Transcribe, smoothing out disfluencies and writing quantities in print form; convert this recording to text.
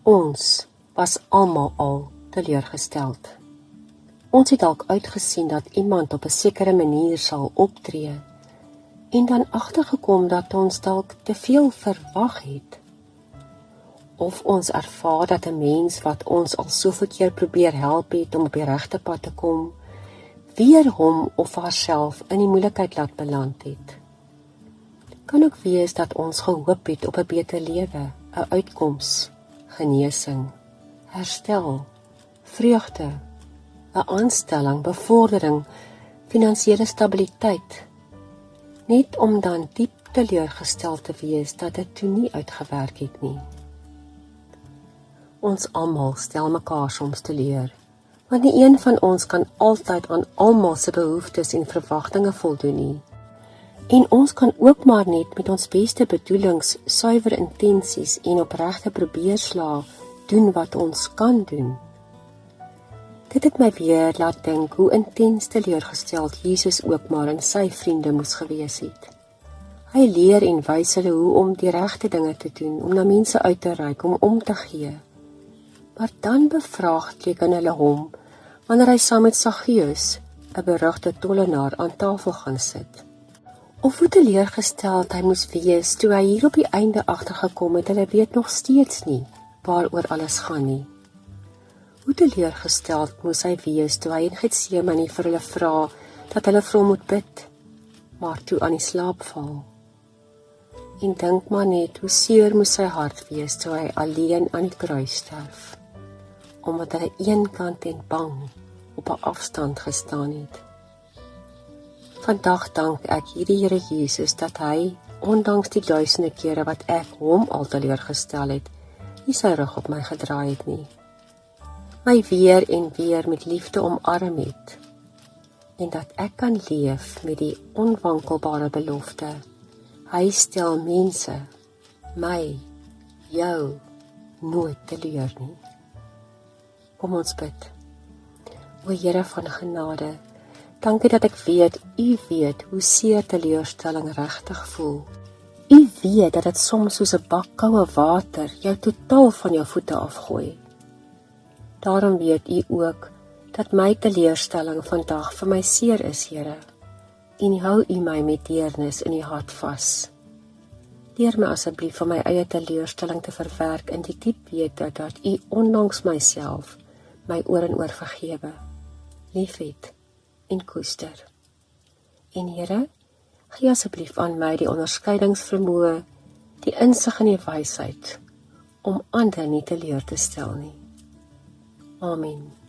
Ons was almal al teleurgesteld. Ons het dalk uitgesien dat iemand op 'n sekere manier sal optree en dan agtergekom dat ons dalk te veel verwag het. Of ons ervaar dat 'n mens wat ons al soveel keer probeer help het om op die regte pad te kom, weer hom of haarself in die moeilikheid laat beland het. Kan ook wees dat ons gehoop het op 'n beter lewe, 'n uitkoms, genesing, herstel, vreugde, 'n aanstelling, bevordering, finansiële stabiliteit, net om dan diep teleurgestel te wees dat dit toe nie uitgewerk het nie. Ons almal stel mekaar soms teleur, want nie een van ons kan altyd aan almal se behoeftes en verwagtinge voldoen nie. En ons kan ook maar net met ons beste bedoelings, suiwer intensies en opregte probeerslae doen wat ons kan doen. Dit het my weer laat dink hoe intens teleurgesteld Jesus ook maar in sy vriende moes gewees het. Hy leer en wys hulle hoe om die regte dinge te doen, om na mense uit te reik, om te gee. Maar dan bevraagteken hulle hom, wanneer hy saam met Saggeus, 'n berugte tollenaar, aan tafel gaan sit. Of hoe teleurgesteld hy moes wees, toe hy hier op die einde agtergekom het, hulle weet nog steeds nie, waaroor alles gaan nie. Hoe teleurgesteld moes hy wees, toe hy in Getsemane vir hulle vra, dat hulle vir hom moet bid, maar toe aan die slaap val. En dink maar net, hoe seer moes sy hart wees, toe hy alleen aan die kruis sterf, omdat hulle eenkant en bang op 'n afstand gestaan het. Vandag dank ek hierdie Here Jesus dat hy, ondanks die duisende kere wat ek hom al teleurgestel het, nie sy rug op my gedraai het nie. My weer en weer met liefde omarm het, en dat ek kan leef met die onwankelbare belofte, hy stel mense, my, jou, nooit teleur nie. Kom ons bid. O Here van genade, dankie dat ek weet, U weet hoe seer teleurstelling regtig voel. U weet dat dit soms soos 'n bak koue water jou totaal van jou voete afgooi. Daarom weet U ook dat my teleurstelling vandag vir my seer is, Here, en hou U my met deernis in U hart vas. Leer my asseblief om my eie teleurstelling te verwerk in die diep wete dat U ondanks myself my oor en oor vergewe, liefhet en koester. En Here, gee asseblief aan my die onderskeidingsvermoë, die insig en die wysheid om ander nie teleur te stel nie. Amen.